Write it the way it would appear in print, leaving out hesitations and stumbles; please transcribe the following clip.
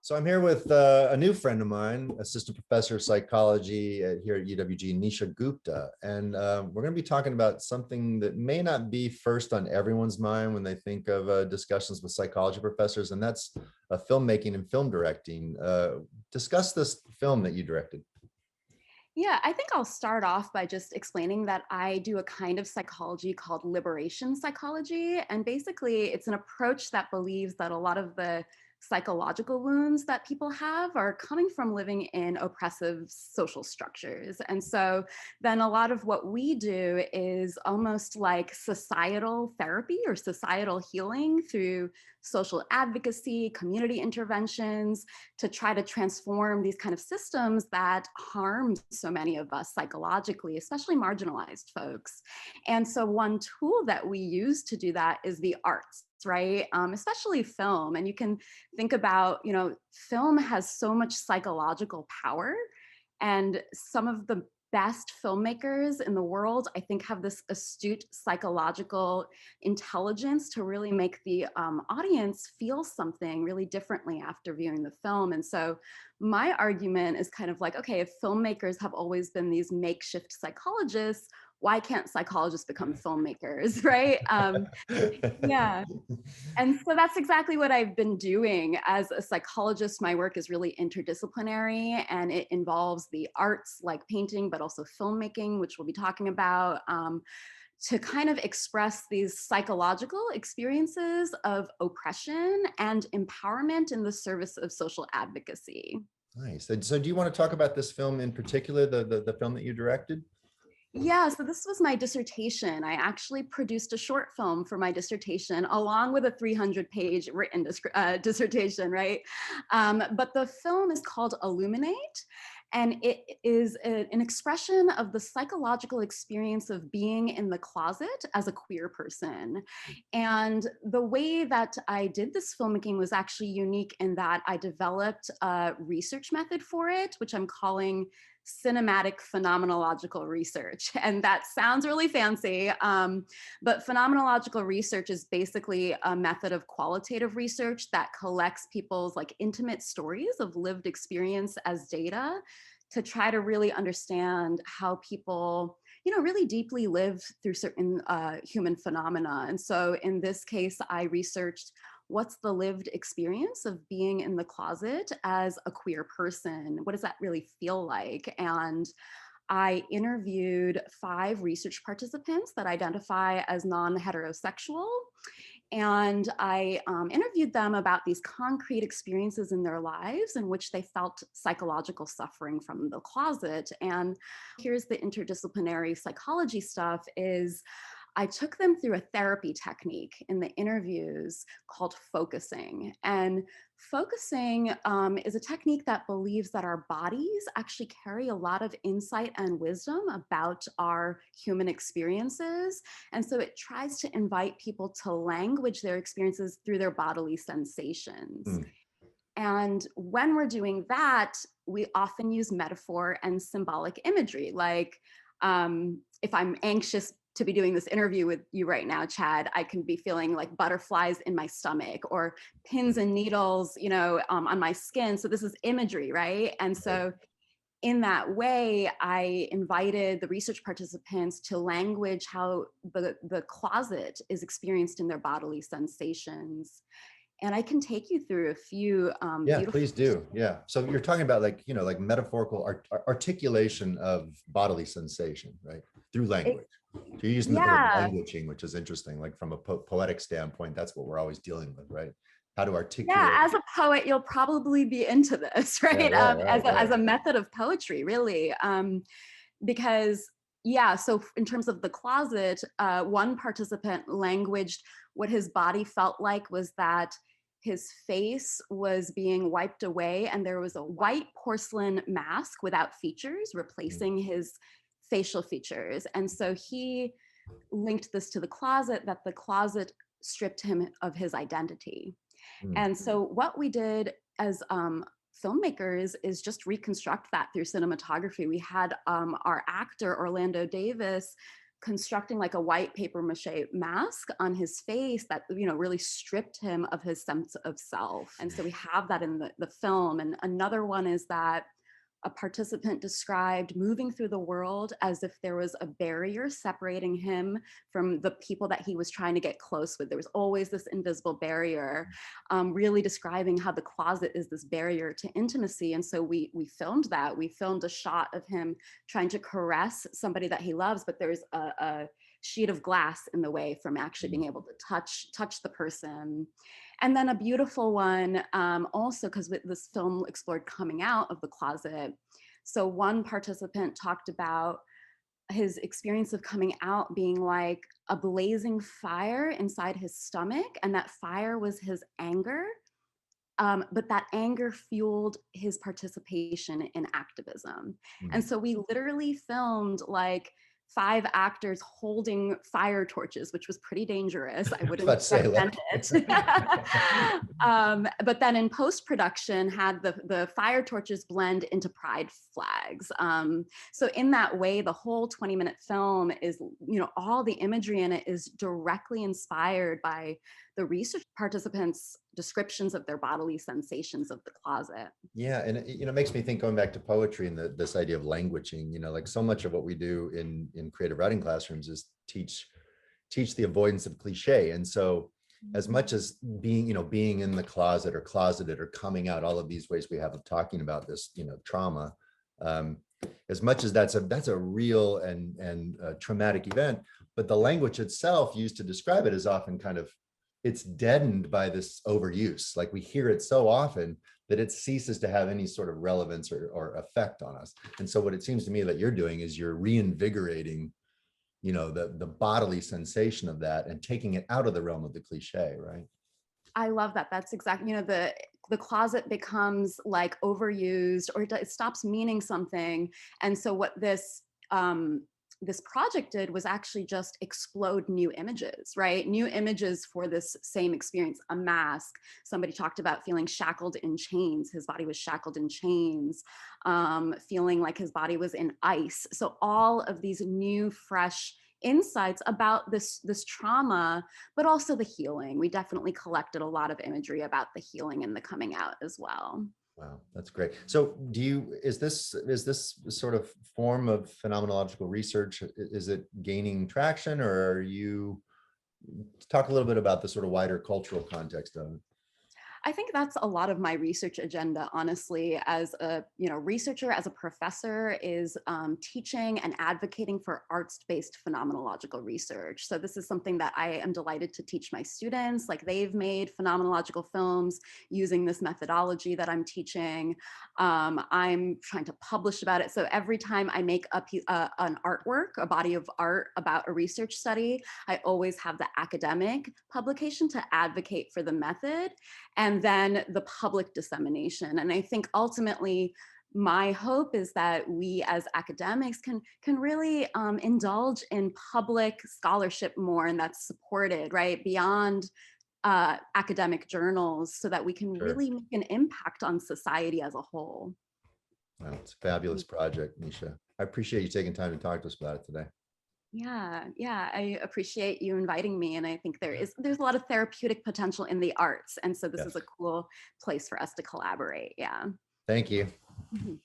So I'm here with a new friend of mine, assistant professor of psychology here at UWG, Nisha Gupta. And we're going to be talking about something that may not be first on everyone's mind when they think of discussions with psychology professors, and that's filmmaking and film directing. Discuss this film that you directed. Yeah, I think I'll start off by just explaining that I do a kind of psychology called liberation psychology. And basically, it's an approach that believes that a lot of the psychological wounds that people have are coming from living in oppressive social structures. And so then a lot of what we do is almost like societal therapy or societal healing through social advocacy, community interventions, to try to transform these kind of systems that harm so many of us psychologically, especially marginalized folks. And so one tool that we use to do that is the arts, right? Especially film. And you can think about, film has so much psychological power. And some of the best filmmakers in the world, I think, have this astute psychological intelligence to really make the audience feel something really differently after viewing the film. And so my argument is kind of like, okay, if filmmakers have always been these makeshift psychologists, why can't psychologists become filmmakers, right? Yeah. And so that's exactly what I've been doing. As a psychologist, my work is really interdisciplinary, and it involves the arts like painting, but also filmmaking, which we'll be talking about, to kind of express these psychological experiences of oppression and empowerment in the service of social advocacy. Nice. And so do you want to talk about this film in particular, the film that you directed? Yeah, so this was my dissertation. I actually produced a short film for my dissertation, along with a 300-page written dissertation, right? But the film is called Illuminate, and it is an expression of the psychological experience of being in the closet as a queer person. And the way that I did this filmmaking was actually unique in that I developed a research method for it, which I'm calling cinematic phenomenological research. And that sounds really fancy, but phenomenological research is basically a method of qualitative research that collects people's like intimate stories of lived experience as data to try to really understand how people really deeply live through certain human phenomena. And so in this case, I researched what's the lived experience of being in the closet as a queer person? What does that really feel like? And I interviewed 5 research participants that identify as non-heterosexual. And I interviewed them about these concrete experiences in their lives in which they felt psychological suffering from the closet. And here's the interdisciplinary psychology stuff is I took them through a therapy technique in the interviews called focusing. And focusing is a technique that believes that our bodies actually carry a lot of insight and wisdom about our human experiences. And so it tries to invite people to language their experiences through their bodily sensations. Hmm. And when we're doing that, we often use metaphor and symbolic imagery. Like if I'm anxious to be doing this interview with you right now, Chad, I can be feeling like butterflies in my stomach or pins and needles, on my skin. So this is imagery, right? And so in that way, I invited the research participants to language how the closet is experienced in their bodily sensations. And I can take you through a few Yeah, beautiful. please do. Yeah. So you're talking about like metaphorical articulation of bodily sensation, right? Through language. So you're using the word Yeah, languaging, which is interesting. Like from a poetic standpoint, that's what we're always dealing with, right? How to yeah. articulate. As a poet, you'll probably be into this, Yeah, right? right, As right, as right. a method of poetry, really. Because yeah, so in terms of the closet, one participant languaged what his body felt like was that his face was being wiped away and there was a white porcelain mask without features replacing his facial features. And so he linked this to the closet, that the closet stripped him of his identity. Mm. And so what we did as filmmakers is just reconstruct that through cinematography. We had our actor, Orlando Davis, constructing like a white paper mache mask on his face that, really stripped him of his sense of self. And so we have that in the film. And another one is that a participant described moving through the world as if there was a barrier separating him from the people that he was trying to get close with. There was always this invisible barrier, really describing how the closet is this barrier to intimacy. And so we filmed that. We filmed a shot of him trying to caress somebody that he loves, but there's a sheet of glass in the way from actually being able to touch the person. And then a beautiful one, also because this film explored coming out of the closet. So one participant talked about his experience of coming out being like a blazing fire inside his stomach, and that fire was his anger. But that anger fueled his participation in activism. And so we literally filmed like 5 actors holding fire torches, which was pretty dangerous. I wouldn't recommend it. But then in post-production had the fire torches blend into pride flags. So in that way, the whole 20-minute film is, all the imagery in it is directly inspired by the research participants' descriptions of their bodily sensations of the closet. Yeah, and it makes me think, going back to poetry and this idea of languaging, like so much of what we do in creative writing classrooms is teach the avoidance of cliche. And so as much as being in the closet or closeted or coming out, all of these ways we have of talking about this, trauma, as much as that's a real and traumatic event, but the language itself used to describe it is often kind of, it's deadened by this overuse. Like we hear it so often that it ceases to have any sort of relevance or effect on us. And so what it seems to me that you're doing is you're reinvigorating, the bodily sensation of that and taking it out of the realm of the cliche, right? I love that. That's exactly, the closet becomes like overused, or it stops meaning something. And so what this project did was actually just explode new images, right? New images for this same experience. A mask. Somebody talked about feeling shackled in chains. His body was shackled in chains, feeling like his body was in ice. So all of these new, fresh insights about this trauma, but also the healing. We definitely collected a lot of imagery about the healing and the coming out as well. Wow, that's great. So is this sort of form of phenomenological research, is it gaining traction, or are you, talk a little bit about the sort of wider cultural context of it? I think that's a lot of my research agenda, honestly, as a researcher, as a professor, is teaching and advocating for arts-based phenomenological research. So this is something that I am delighted to teach my students. Like, they've made phenomenological films using this methodology that I'm teaching. I'm trying to publish about it. So every time I make an artwork, a body of art about a research study, I always have the academic publication to advocate for the method, and then the public dissemination. And I think ultimately, my hope is that we as academics can really indulge in public scholarship more, and that's supported, right, beyond academic journals, so that we can Sure. really make an impact on society as a whole. Wow, it's a fabulous project, Nisha. I appreciate you taking time to talk to us about it today. Yeah, I appreciate you inviting me, and I think there's a lot of therapeutic potential in the arts, and so this is Yes. a cool place for us to collaborate. Yeah. Thank you. Mhm.